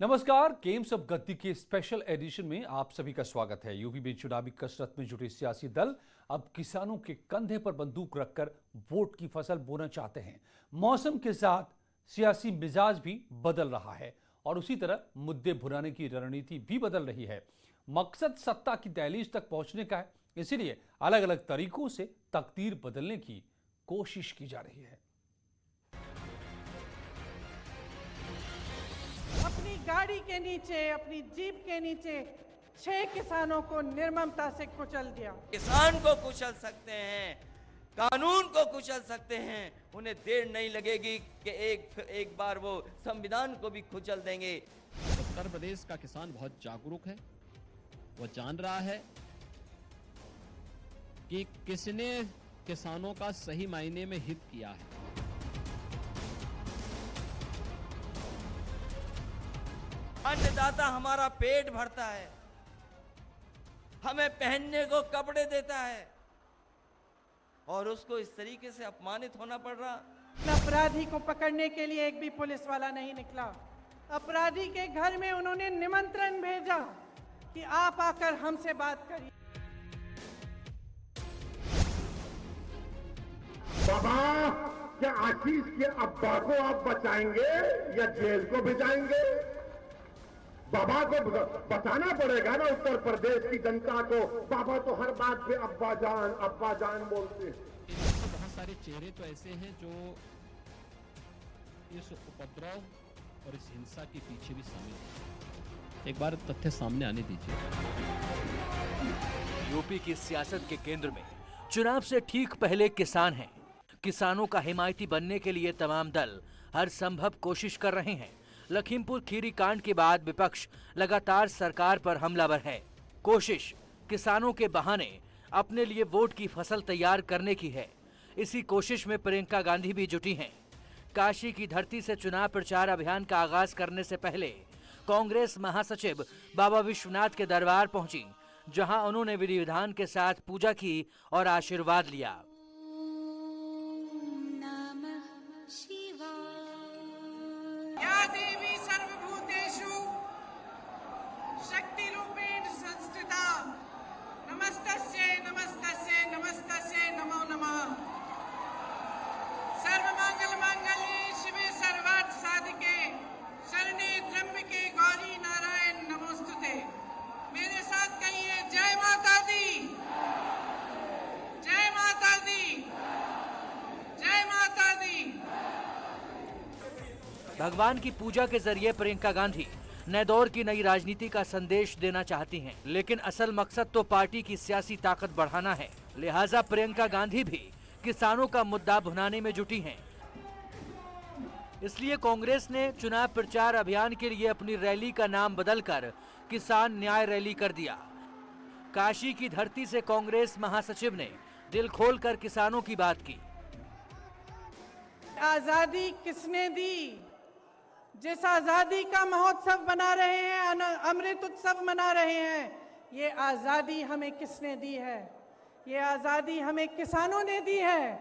नमस्कार, games of गद्दी के special edition में आप सभी का स्वागत है। यूपी में चुनावी कसरत में जुटे सियासी दल अब किसानों के कंधे पर बंदूक रखकर वोट की फसल बोना चाहते हैं। मौसम के साथ सियासी मिजाज भी बदल रहा है और उसी तरह मुद्दे भुनाने की रणनीति भी बदल रही है। मकसद सत्ता की दहलीज तक पहुंचने का है, इसीलिए अलग अलग तरीकों से तकदीर बदलने की कोशिश की जा रही है। अपनी गाड़ी के नीचे, अपनी जीप के नीचे 6 किसानों को निर्ममता से कुचल दिया। किसान को कुचल सकते हैं, कानून को कुचल सकते हैं, उन्हें देर नहीं लगेगी कि एक बार वो संविधान को भी कुचल देंगे। उत्तर प्रदेश का किसान बहुत जागरूक है। वो जान रहा है कि किसने किसानों का सही मायने में हित किया है। अन्नदाता हमारा पेट भरता है, हमें पहनने को कपड़े देता है और उसको इस तरीके से अपमानित होना पड़ रहा। अपराधी को पकड़ने के लिए एक भी पुलिस वाला नहीं निकला। अपराधी के घर में उन्होंने निमंत्रण भेजा कि आप आकर हमसे बात करिए। बाबा, क्या आशीष के अब्बा को आप बचाएंगे या जेल को भेजाएंगे? बाबा को बचाना पड़ेगा ना उत्तर प्रदेश की जनता को। बाबा तो हर बात पे अब्बा जान बोलते हैं। बहुत सारे चेहरे तो ऐसे हैं जो इस उपद्रव और इस हिंसा के पीछे भी शामिल हैं। एक बार तथ्य सामने आने दीजिए। यूपी की सियासत के केंद्र में चुनाव से ठीक पहले किसान हैं। किसानों का हिमायती बनने के लिए तमाम दल हर संभव कोशिश कर रहे हैं। लखीमपुर खीरी कांड के बाद विपक्ष लगातार सरकार पर हमलावर है। कोशिश किसानों के बहाने अपने लिए वोट की फसल तैयार करने की है। इसी कोशिश में प्रियंका गांधी भी जुटी हैं। काशी की धरती से चुनाव प्रचार अभियान का आगाज करने से पहले कांग्रेस महासचिव बाबा विश्वनाथ के दरबार पहुंची, जहां उन्होंने विधि विधान के साथ पूजा की और आशीर्वाद लिया। या देवी सर्वभूतेषु शक्तिरूपेण संस्थिता नमस्तस्यै नमस्तस्यै नमस्तस्यै नमो नमः। सर्वमंगल मांगल्ये शिवे सर्वार्थ साधिके शरणे त्र्यंबके गौरी नारायण नमोस्तुते। मेरे साथ कहिए, जय माता दी, जय माता दी, जय माता दी। भगवान की पूजा के जरिए प्रियंका गांधी नए दौर की नई राजनीति का संदेश देना चाहती हैं, लेकिन असल मकसद तो पार्टी की सियासी ताकत बढ़ाना है। लिहाजा प्रियंका गांधी भी किसानों का मुद्दा भुनाने में जुटी हैं। इसलिए कांग्रेस ने चुनाव प्रचार अभियान के लिए अपनी रैली का नाम बदलकर किसान न्याय रैली कर दिया। काशी की धरती से कांग्रेस महासचिव ने दिल खोलकर किसानों की बात की। आजादी किसने दी? जिस आजादी का महोत्सव मना रहे हैं, अमृत उत्सव मना रहे हैं, ये आजादी हमें किसने दी है? ये आजादी हमें किसानों ने दी है,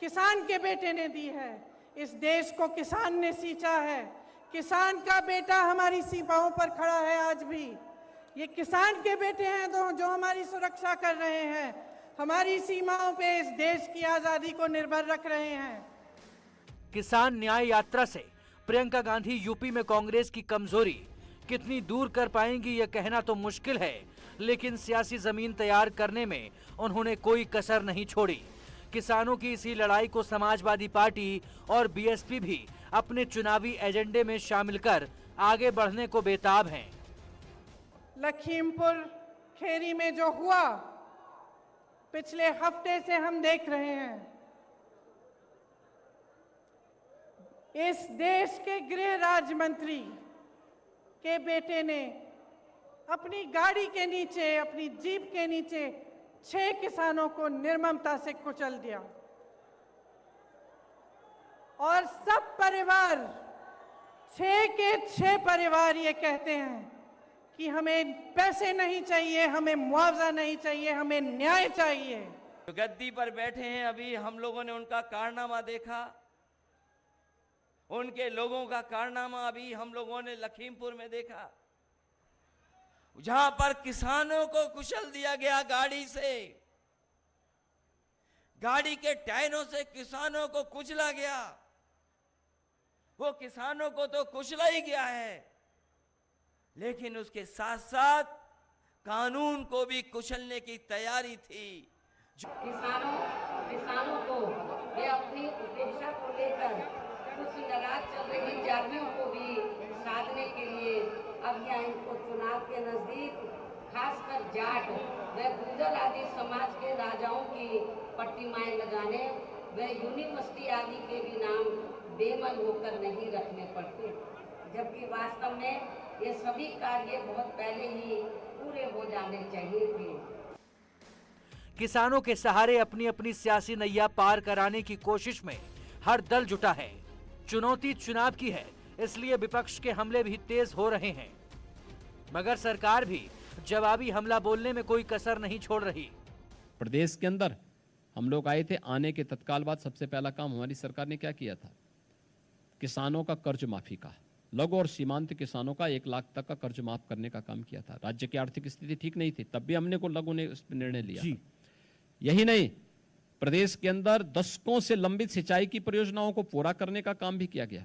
किसान के बेटे ने दी है। इस देश को किसान ने सींचा है। किसान का बेटा हमारी सीमाओं पर खड़ा है आज भी। ये किसान के बेटे हैं जो हमारी सुरक्षा कर रहे हैं, हमारी सीमाओं पे इस देश की आजादी को निर्भर रख रहे हैं। किसान न्याय यात्रा से प्रियंका गांधी यूपी में कांग्रेस की कमजोरी कितनी दूर कर पाएंगी यह कहना तो मुश्किल है, लेकिन सियासी जमीन तैयार करने में उन्होंने कोई कसर नहीं छोड़ी। किसानों की इसी लड़ाई को समाजवादी पार्टी और बीएसपी भी अपने चुनावी एजेंडे में शामिल कर आगे बढ़ने को बेताब हैं। लखीमपुर खीरी में जो हुआ पिछले हफ्ते से हम देख रहे हैं। इस देश के गृह राज्य मंत्री के बेटे ने अपनी गाड़ी के नीचे, अपनी जीप के नीचे 6 किसानों को निर्ममता से कुचल दिया और सब परिवार, 6 के 6 परिवार ये कहते हैं कि हमें पैसे नहीं चाहिए, हमें मुआवजा नहीं चाहिए, हमें न्याय चाहिए। गद्दी पर बैठे हैं, अभी हम लोगों ने उनका कारनामा देखा। उनके लोगों का कारनामा अभी हम लोगों ने लखीमपुर में देखा, जहां पर किसानों को कुचल दिया गया गाड़ी से, गाड़ी के टायरों से किसानों को कुचला गया। वो किसानों को तो कुचला ही गया है, लेकिन उसके साथ साथ कानून को भी कुचलने की तैयारी थी। किसानों को वे अपनी उपेक्षा को लेकर कुछ नाराज चल रही जातियों को भी साधने के लिए अब यहाँ इनको चुनाव के नजदीक खासकर जाट व गुर्जर आदि समाज के राजाओं की प्रतिमाएं लगाने व यूनिवर्सिटी आदि के भी नाम बेमन होकर नहीं रखने पड़ते, जबकि वास्तव में ये सभी कार्य बहुत पहले ही पूरे हो जाने चाहिए थे। किसानों के सहारे अपनी अपनी सियासी नैया पार कराने की कोशिश में हर दल जुटा है। चुनौती चुनाव की है, इसलिए विपक्ष के हमले भी तेज हो रहे हैं, मगर सरकार भी जवाबी हमला बोलने में कोई कसर नहीं छोड़ रही। प्रदेश के अंदर हम लोग आए थे, आने के तत्काल बाद सबसे पहला काम हमारी सरकार ने क्या किया था, किसानों का कर्ज माफी का, लघु और सीमांत किसानों का 1 लाख तक का कर्ज माफ करने का काम किया था। राज्य की आर्थिक स्थिति ठीक नहीं थी, तब भी हमने को लघु ने इस पर निर्णय लिया। यही नहीं, प्रदेश के अंदर दशकों से लंबित सिंचाई की परियोजनाओं को पूरा करने का काम भी किया गया।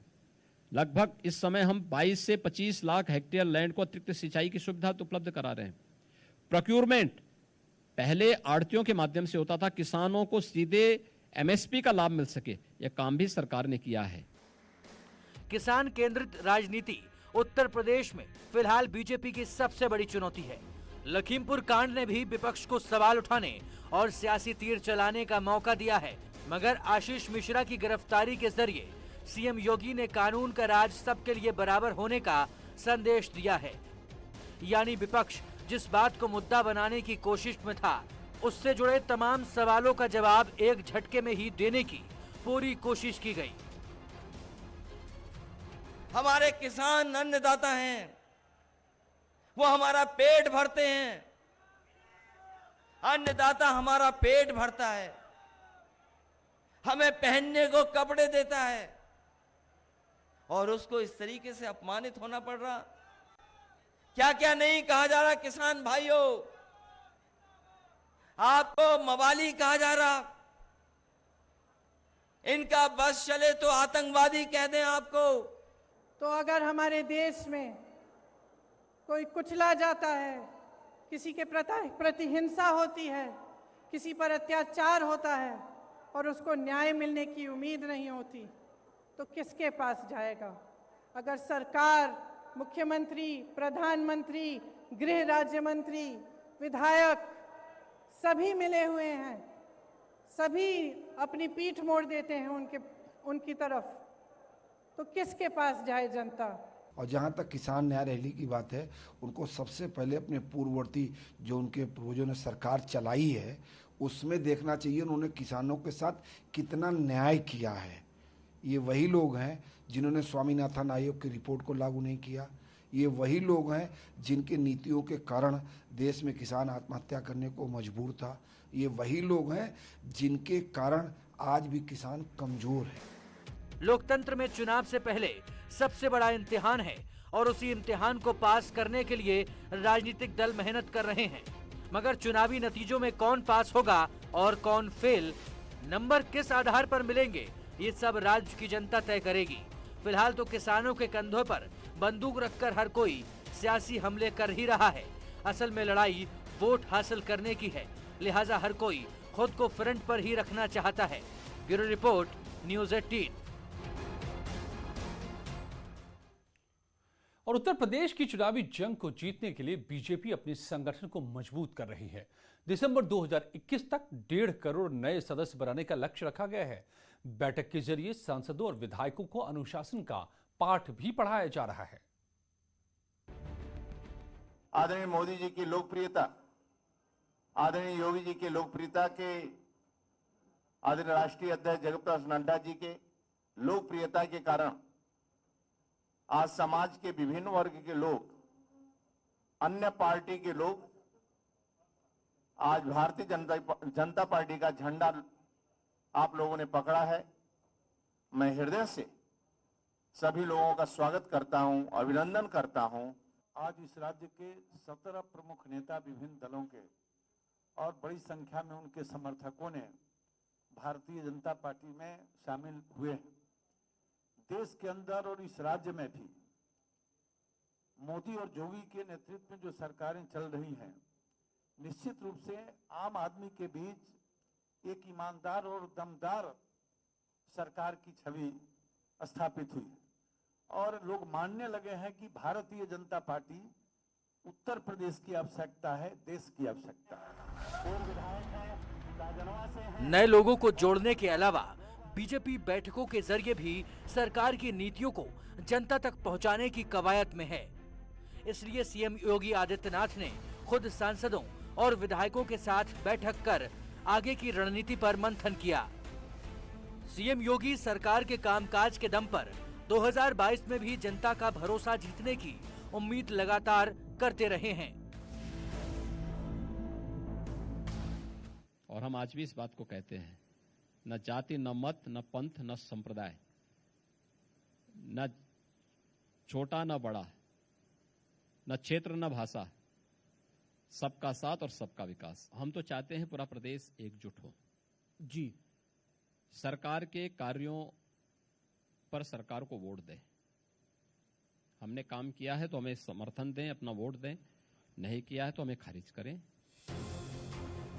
लगभग इस समय हम 22 से 25 लाख हेक्टेयर लैंड को अतिरिक्त सिंचाई की सुविधा उपलब्ध करा रहे हैं। प्रोक्योरमेंट पहले आड़तियों के माध्यम से होता था, किसानों को सीधे एमएसपी का लाभ मिल सके, यह काम भी सरकार ने किया है। किसान केंद्रित राजनीति उत्तर प्रदेश में फिलहाल बीजेपी की सबसे बड़ी चुनौती है। लखीमपुर कांड ने भी विपक्ष को सवाल उठाने और सियासी तीर चलाने का मौका दिया है, मगर आशीष मिश्रा की गिरफ्तारी के जरिए सीएम योगी ने कानून का राज सबके लिए बराबर होने का संदेश दिया है। यानी विपक्ष जिस बात को मुद्दा बनाने की कोशिश में था, उससे जुड़े तमाम सवालों का जवाब एक झटके में ही देने की पूरी कोशिश की गई। हमारे किसान अन्नदाता हैं, वो हमारा पेट भरते हैं। अन्नदाता हमारा पेट भरता है, हमें पहनने को कपड़े देता है, और उसको इस तरीके से अपमानित होना पड़ रहा। क्या क्या नहीं कहा जा रहा किसान भाइयों, आपको मवाली कहा जा रहा, इनका बस चले तो आतंकवादी कह दें आपको। तो अगर हमारे देश में कोई कुचला जाता है, किसी के प्रति हिंसा होती है, किसी पर अत्याचार होता है और उसको न्याय मिलने की उम्मीद नहीं होती, तो किसके पास जाएगा? अगर सरकार, मुख्यमंत्री, प्रधानमंत्री, गृह राज्य मंत्री, विधायक सभी मिले हुए हैं, सभी अपनी पीठ मोड़ देते हैं उनकी तरफ, तो किसके पास जाए जनता? और जहाँ तक किसान न्याय रैली की बात है, उनको सबसे पहले अपने पूर्ववर्ती जो उनके पूर्वजों ने सरकार चलाई है, उसमें देखना चाहिए उन्होंने किसानों के साथ कितना न्याय किया है। ये वही लोग हैं जिन्होंने स्वामीनाथन आयोग की रिपोर्ट को लागू नहीं किया। ये वही लोग हैं जिनके नीतियों के कारण देश में किसान आत्महत्या करने को मजबूर था। ये वही लोग हैं जिनके कारण आज भी किसान कमजोर है। लोकतंत्र में चुनाव से पहले सबसे बड़ा इम्तिहान है, और उसी इम्तिहान को पास करने के लिए राजनीतिक दल मेहनत कर रहे हैं, मगर चुनावी नतीजों में कौन पास होगा और कौन फेल, नंबर किस आधार पर मिलेंगे, ये सब राज्य की जनता तय करेगी। फिलहाल तो किसानों के कंधों पर बंदूक रखकर हर कोई सियासी हमले कर ही रहा है। असल में लड़ाई वोट हासिल करने की है, लिहाजा हर कोई खुद को फ्रंट पर ही रखना चाहता है। Bureau report, news 18। और उत्तर प्रदेश की चुनावी जंग को जीतने के लिए बीजेपी अपने संगठन को मजबूत कर रही है। दिसंबर 2021 तक 1.5 करोड़ नए सदस्य बनाने का लक्ष्य रखा गया है। बैठक के जरिए सांसदों और विधायकों को अनुशासन का पाठ भी पढ़ाया जा रहा है। आदरणीय मोदी जी की लोकप्रियता, आदरणीय योगी जी की लोकप्रियता के, आदरणीय राष्ट्रीय अध्यक्ष जगत प्रकाश नड्डा जी के लोकप्रियता के कारण आज समाज के विभिन्न वर्ग के लोग, अन्य पार्टी के लोग आज भारतीय जनता पार्टी का झंडा आप लोगों ने पकड़ा है। मैं हृदय से सभी लोगों का स्वागत करता हूं, अभिनंदन करता हूं। आज इस राज्य के 17 प्रमुख नेता विभिन्न दलों के और बड़ी संख्या में उनके समर्थकों ने भारतीय जनता पार्टी में शामिल हुए हैं। देश के अंदर और इस राज्य में भी मोदी और योगी के नेतृत्व में जो सरकारें चल रही हैं, निश्चित रूप से आम आदमी के बीच एक ईमानदार और दमदार सरकार की छवि स्थापित हुई और लोग मानने लगे हैं कि भारतीय जनता पार्टी उत्तर प्रदेश की आवश्यकता है, देश की आवश्यकता है। और विधायक हैं, राजनवा से हैं। नए लोगों को जोड़ने के अलावा बीजेपी बैठकों के जरिए भी सरकार की नीतियों को जनता तक पहुंचाने की कवायद में है। इसलिए सीएम योगी आदित्यनाथ ने खुद सांसदों और विधायकों के साथ बैठक कर आगे की रणनीति पर मंथन किया। सीएम योगी सरकार के कामकाज के दम पर 2022 में भी जनता का भरोसा जीतने की उम्मीद लगातार करते रहे हैं। और हम आज भी इस बात को कहते हैं, न जाति, न मत, न पंथ, न संप्रदाय, न छोटा न बड़ा, न क्षेत्र न भाषा, सबका साथ और सबका विकास। हम तो चाहते हैं पूरा प्रदेश एकजुट हो। जी, सरकार के कार्यों पर सरकार को वोट दें। हमने काम किया है तो हमें समर्थन दें, अपना वोट दें, नहीं किया है तो हमें खारिज करें।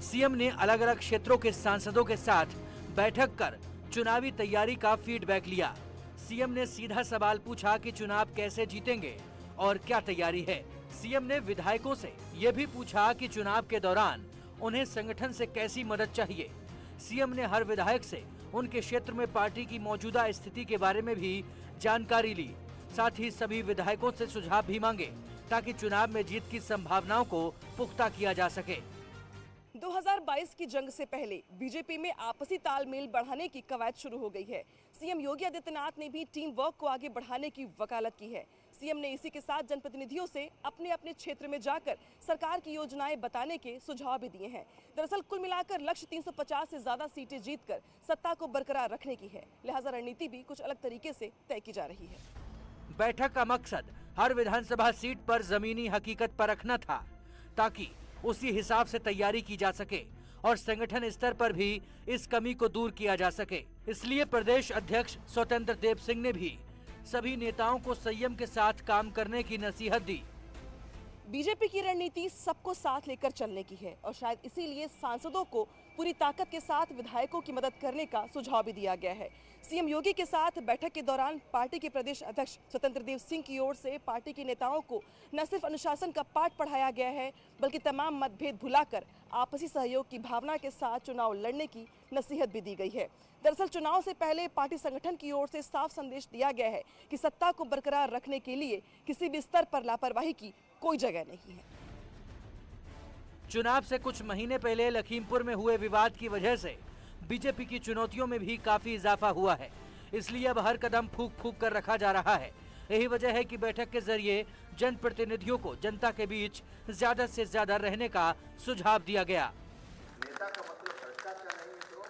सीएम ने अलग अलग क्षेत्रों के सांसदों के साथ बैठक कर चुनावी तैयारी का फीडबैक लिया। सीएम ने सीधा सवाल पूछा कि चुनाव कैसे जीतेंगे और क्या तैयारी है। सीएम ने विधायकों से ये भी पूछा कि चुनाव के दौरान उन्हें संगठन से कैसी मदद चाहिए। सीएम ने हर विधायक से उनके क्षेत्र में पार्टी की मौजूदा स्थिति के बारे में भी जानकारी ली। साथ ही सभी विधायकों से सुझाव भी मांगे ताकि चुनाव में जीत की संभावनाओं को पुख्ता किया जा सके। 2022 की जंग से पहले बीजेपी में आपसी तालमेल बढ़ाने की कवायद शुरू हो गई है। सीएम योगी आदित्यनाथ ने भी टीम वर्क को आगे बढ़ाने की वकालत की है। सीएम ने इसी के साथ जनप्रतिनिधियों से अपने अपने क्षेत्र में जाकर सरकार की योजनाएं बताने के सुझाव भी दिए हैं। दरअसल कुल मिलाकर लक्ष्य 350 से ज्यादा सीटें जीतकर सत्ता को बरकरार रखने की है। लिहाजा रणनीति भी कुछ अलग तरीके से तय की जा रही है। बैठक का मकसद हर विधानसभा सीट पर जमीनी हकीकत परखना था ताकि उसी हिसाब से तैयारी की जा सके और संगठन स्तर पर भी इस कमी को दूर किया जा सके। इसलिए प्रदेश अध्यक्ष स्वतंत्र देव सिंह ने भी सभी नेताओं को संयम के साथ काम करने की नसीहत दी। बीजेपी की रणनीति सबको साथ लेकर चलने की है और शायद इसीलिए सांसदों को पूरी ताकत के साथ विधायकों की मदद करने का सुझाव भी दिया गया है। सीएम योगी के साथ बैठक के दौरान पार्टी के प्रदेश अध्यक्ष स्वतंत्र देव सिंह की ओर से पार्टी के नेताओं को न सिर्फ अनुशासन का पाठ पढ़ाया गया है, बल्कि तमाम मतभेद भुलाकर आपसी सहयोग की भावना के साथ चुनाव लड़ने की नसीहत भी दी गई है। दरअसल चुनाव से पहले पार्टी संगठन की ओर से साफ संदेश दिया गया है कि सत्ता को बरकरार रखने के लिए किसी भी स्तर पर लापरवाही की कोई जगह नहीं है। चुनाव से कुछ महीने पहले लखीमपुर में हुए विवाद की वजह से बीजेपी की चुनौतियों में भी काफी इजाफा हुआ है। इसलिए अब हर कदम फूंक फूंक कर रखा जा रहा है। यही वजह है कि बैठक के जरिए जनप्रतिनिधियों को जनता के बीच ज्यादा से ज्यादा रहने का सुझाव दिया गया। नेता का मतलब भ्रष्टाचार नहीं मित्रों,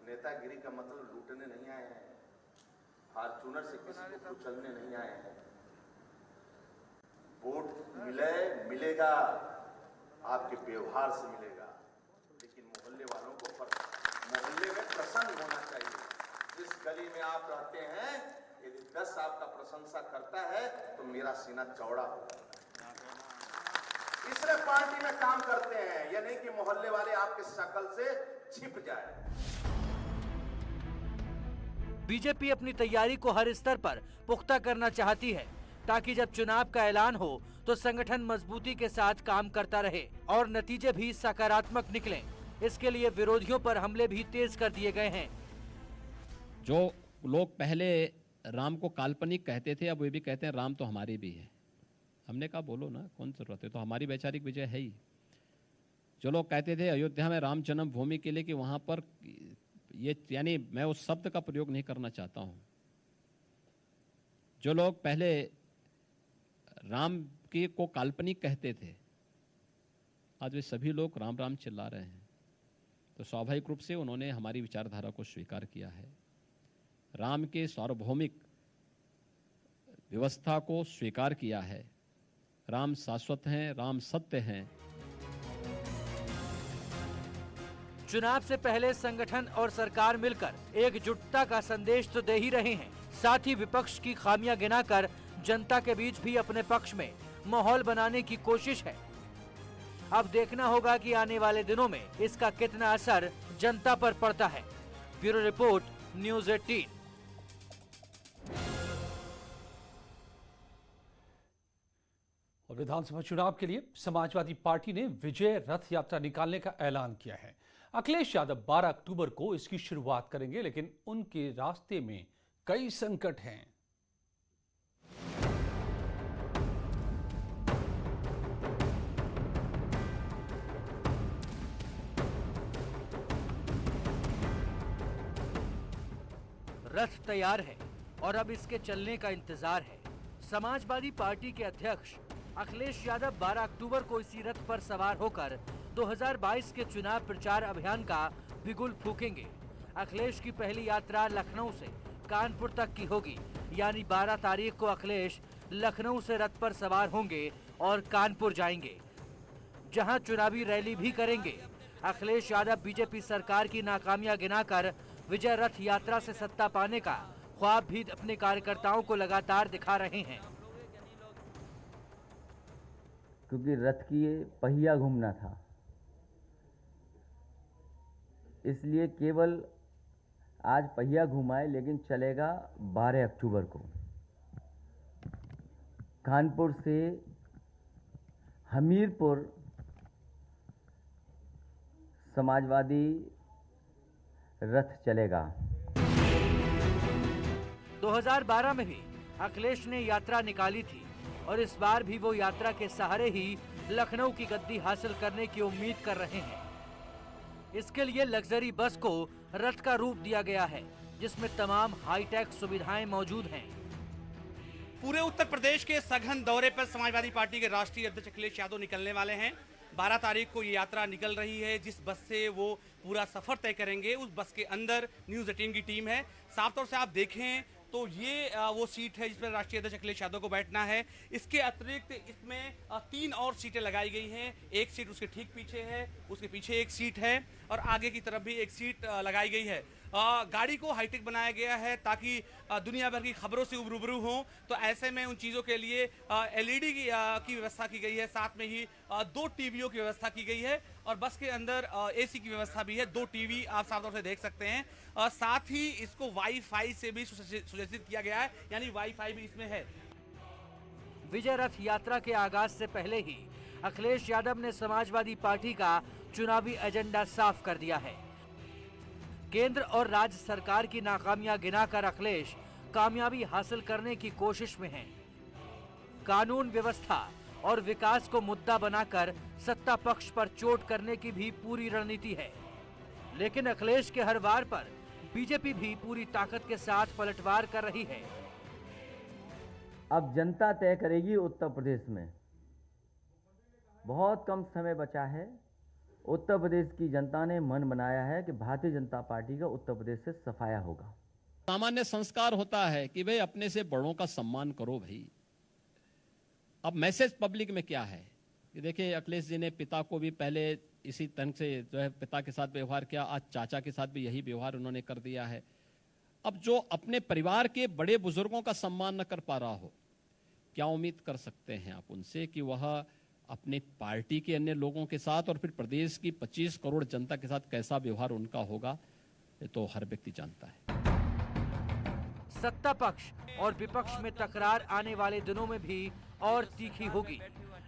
नेतागिरी का मतलब लूटने नहीं आए हैं, फॉर्चूनर से किसी को कुचलने नहीं आए हैं। वोट मिलेगा आपके व्यवहार से मिलेगा, लेकिन मोहल्ले वालों को मोहल्ले में प्रसन्न होना चाहिए। जिस गली में आप रहते हैं, यदि 10 आपका प्रशंसा करता है तो मेरा सीना चौड़ा होगा। इसलिए पार्टी में काम करते हैं, यह नहीं कि मोहल्ले वाले आपके शकल से छिप जाए। बीजेपी अपनी तैयारी को हर स्तर पर पुख्ता करना चाहती है ताकि जब चुनाव का ऐलान हो तो संगठन मजबूती के साथ काम करता रहे और नतीजे भी सकारात्मक निकलें। इसके लिए विरोधियों पर हमले भी तेज कर दिए गए हैं। जो लोग पहले राम को काल्पनिक कहते थे, अब वे भी कहते हैं राम तो हमारे भी है। हमने कहा बोलो ना, कौन जरूरत है, तो हमारी वैचारिक विजय है ही। जो लोग कहते थे अयोध्या में राम जन्मभूमि के लिए कि वहां पर ये, यानी मैं उस शब्द का प्रयोग नहीं करना चाहता हूं। जो लोग पहले राम के को काल्पनिक कहते थे, आज वे सभी लोग राम राम चिल्ला रहे हैं। तो स्वाभाविक रूप से उन्होंने हमारी विचारधारा को स्वीकार किया है। राम के सार्वभौमिक व्यवस्था को स्वीकार किया है। राम शाश्वत हैं, राम सत्य हैं। चुनाव से पहले संगठन और सरकार मिलकर एकजुटता का संदेश तो दे ही रहे हैं, साथ ही विपक्ष की खामियां गिनाकर जनता के बीच भी अपने पक्ष में माहौल बनाने की कोशिश है। अब देखना होगा कि आने वाले दिनों में इसका कितना असर जनता पर पड़ता है। Bureau report, news 18। और विधानसभा चुनाव के लिए समाजवादी पार्टी ने विजय रथ यात्रा निकालने का ऐलान किया है। अखिलेश यादव 12 अक्टूबर को इसकी शुरुआत करेंगे, लेकिन उनके रास्ते में कई संकट हैं। रथ तैयार है और अब इसके चलने का इंतजार है। समाजवादी पार्टी के अध्यक्ष अखिलेश यादव 12 अक्टूबर को इसी रथ पर सवार होकर 2022 के चुनाव प्रचार अभियान का बिगुल फूकेंगे। अखिलेश की पहली यात्रा लखनऊ से कानपुर तक की होगी, यानी 12 तारीख को अखिलेश लखनऊ से रथ पर सवार होंगे और कानपुर जाएंगे, जहां चुनावी रैली भी करेंगे। अखिलेश यादव बीजेपी सरकार की नाकामियां गिनाकर विजय रथ यात्रा से सत्ता पाने का ख्वाब भी अपने कार्यकर्ताओं को लगातार दिखा रहे हैं। क्योंकि रथ की पहिया घूमना था, इसलिए केवल आज पहिया घुमाए, लेकिन चलेगा 12 अक्टूबर को कानपुर से हमीरपुर समाजवादी रथ चलेगा। 2012 में भी अखिलेश ने यात्रा निकाली थी और इस बार भी वो यात्रा के सहारे ही लखनऊ की गद्दी हासिल करने की उम्मीद कर रहे हैं। इसके लिए लग्जरी बस को रथ का रूप दिया गया है, जिसमें तमाम हाईटेक सुविधाएं मौजूद हैं। पूरे उत्तर प्रदेश के सघन दौरे पर समाजवादी पार्टी के राष्ट्रीय अध्यक्ष अखिलेश यादव निकलने वाले हैं। 12 तारीख को ये यात्रा निकल रही है। जिस बस से वो पूरा सफर तय करेंगे, उस बस के अंदर न्यूज़ 18 की टीम है। साफ तौर से आप देखें तो ये वो सीट है जिस पर राष्ट्रीय अध्यक्ष अखिलेश यादव को बैठना है। इसके अतिरिक्त इसमें 3 और सीटें लगाई गई हैं। एक सीट उसके ठीक पीछे है, उसके पीछे एक सीट है और आगे की तरफ भी एक सीट लगाई गई है। गाड़ी को हाईटेक बनाया गया है ताकि दुनिया भर की खबरों से रूबरू हों, तो ऐसे में उन चीज़ों के लिए LED की व्यवस्था की गई है। साथ में ही 2 टीवियों की व्यवस्था की गई है और बस के अंदर AC की व्यवस्था भी है। 2 टीवी आप साफ तौर से देख सकते हैं। साथ ही इसको वाईफाई से भी सुसज्जित किया गया है, यानी वाईफाई भी इसमें है। विजय रथ यात्रा के आगाज से पहले ही अखिलेश यादव ने समाजवादी पार्टी का चुनावी एजेंडा साफ कर दिया है। केंद्र और राज्य सरकार की नाकामियां गिनाकर अखिलेश कामयाबी हासिल करने की कोशिश में हैं। कानून व्यवस्था और विकास को मुद्दा बनाकर सत्ता पक्ष पर चोट करने की भी पूरी रणनीति है। लेकिन अखिलेश के हर वार पर बीजेपी भी पूरी ताकत के साथ पलटवार कर रही है। अब जनता तय करेगी। उत्तर प्रदेश में बहुत कम समय बचा है। उत्तर प्रदेश की जनता ने मन बनाया है कि भारतीय जनता पार्टी का उत्तर प्रदेश से सफाया होगा। सामान्य संस्कार होता है कि भाई अपने से बड़ों का सम्मान करो भाई। अब मैसेज पब्लिक में क्या है कि देखिए, अखिलेश जी ने पिता को भी पहले इसी ढंग से जो है पिता के साथ व्यवहार किया, आज चाचा के साथ भी यही व्यवहार उन्होंने कर दिया है। अब जो अपने परिवार के बड़े बुजुर्गों का सम्मान न कर पा रहा हो, क्या उम्मीद कर सकते हैं आप उनसे कि वह अपनी पार्टी के अन्य लोगों के साथ और फिर प्रदेश की 25 करोड़ जनता के साथ कैसा व्यवहार उनका होगा, ये तो हर व्यक्ति जानता है। सत्ता पक्ष और विपक्ष में तकरार आने वाले दिनों में भी और तीखी होगी,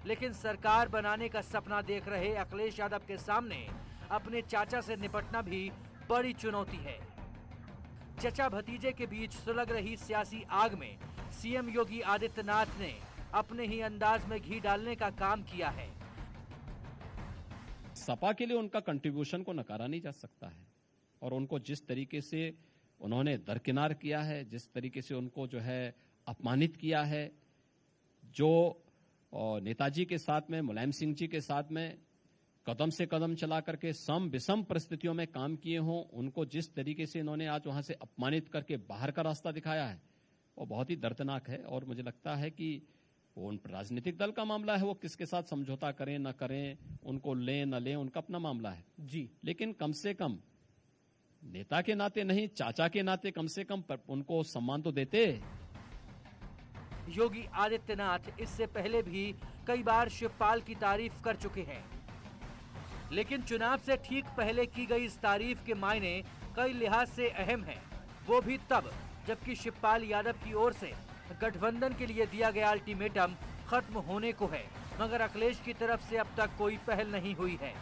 लेकिन सरकार बनाने का सपना देख रहे अखिलेश यादव के सामने अपने चाचा से निपटना भी बड़ी चुनौती है। चचा भतीजे के बीच सुलग रही सियासी आग में सीएम योगी आदित्यनाथ ने अपने ही अंदाज में घी डालने का काम किया है। सपा के लिए उनका कंट्रीब्यूशन को नकारा नहीं जा सकता है और उनको जिस तरीके से उन्होंने दरकिनार किया है, जिस तरीके से उनको जो है अपमानित किया है, जो नेताजी के साथ में, मुलायम सिंह जी के साथ में कदम से कदम चला करके सम विषम परिस्थितियों में काम किए हों, उनको जिस तरीके से इन्होंने आज वहां से अपमानित करके बाहर का रास्ता दिखाया है, वो बहुत ही दर्दनाक है। और मुझे लगता है कि वो उन राजनीतिक दल का मामला है, वो किसके साथ समझौता करें ना करें, उनको लें ना लें, उनका अपना मामला है जी। लेकिन कम से कम नेता के नाते नहीं, चाचा के नाते कम से कम उनको सम्मान तो देते। योगी आदित्यनाथ इससे पहले भी कई बार शिवपाल की तारीफ कर चुके हैं, लेकिन चुनाव से ठीक पहले की गई इस तारीफ के मायने कई लिहाज से अहम हैं। वो भी तब जबकि शिवपाल यादव की ओर से गठबंधन के लिए दिया गया अल्टीमेटम खत्म होने को है, मगर अखिलेश की तरफ से अब तक कोई पहल नहीं हुई है।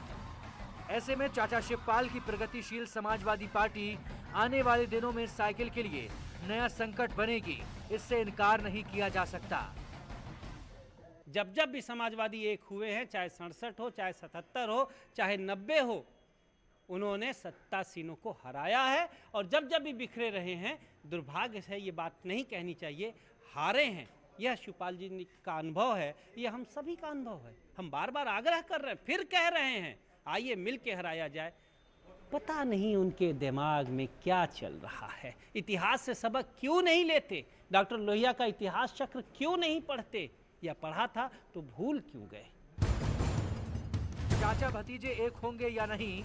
ऐसे में चाचा शिवपाल की प्रगतिशील समाजवादी पार्टी आने वाले दिनों में साइकिल के लिए नया संकट बनेगी, इससे इनकार नहीं किया जा सकता। जब जब भी समाजवादी एक हुए हैं, चाहे 67 हो, चाहे 77 हो, चाहे 90 हो, उन्होंने सत्तासीनों को हराया है। और जब जब भी बिखरे रहे हैं, दुर्भाग्य से ये बात नहीं कहनी चाहिए, हारे हैं। यह शिवपाल जी का अनुभव है, यह हम सभी का अनुभव है। हम बार बार आग्रह कर रहे हैं, फिर कह रहे हैं, आइए मिल के हराया जाए। पता नहीं उनके दिमाग में क्या चल रहा है। इतिहास से सबक क्यों नहीं लेते? डॉक्टर लोहिया का इतिहास चक्र क्यों नहीं पढ़ते? या पढ़ा था तो भूल क्यों गए? चाचा भतीजे एक होंगे या नहीं,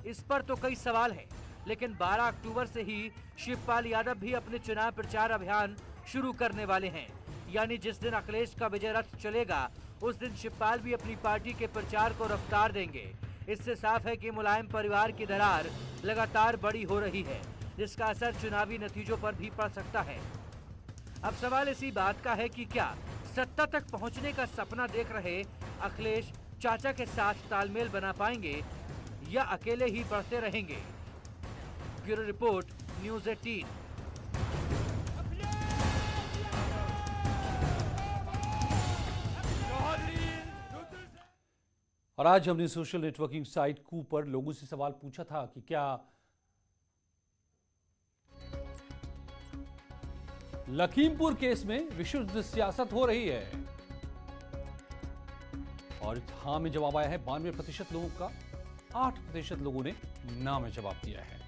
इस पर तो कई सवाल हैं, लेकिन 12 अक्टूबर से ही शिवपाल यादव भी अपने चुनाव प्रचार अभियान शुरू करने वाले हैं। यानी जिस दिन अखिलेश का विजय रथ चलेगा, उस दिन शिवपाल भी अपनी पार्टी के प्रचार को रफ्तार देंगे। इससे साफ है कि मुलायम परिवार की दरार लगातार बड़ी हो रही है, जिसका असर चुनावी नतीजों पर भी पड़ सकता है। अब सवाल इसी बात का है कि क्या सत्ता तक पहुंचने का सपना देख रहे अखिलेश चाचा के साथ तालमेल बना पाएंगे या अकेले ही बढ़ते रहेंगे? Bureau report, news 18। और आज हमने सोशल नेटवर्किंग साइट कू पर लोगों से सवाल पूछा था कि क्या लखीमपुर केस में विशुद्ध सियासत हो रही है, और हाँ में जवाब आया है 92% लोगों का, 8% लोगों ने ना में जवाब दिया है।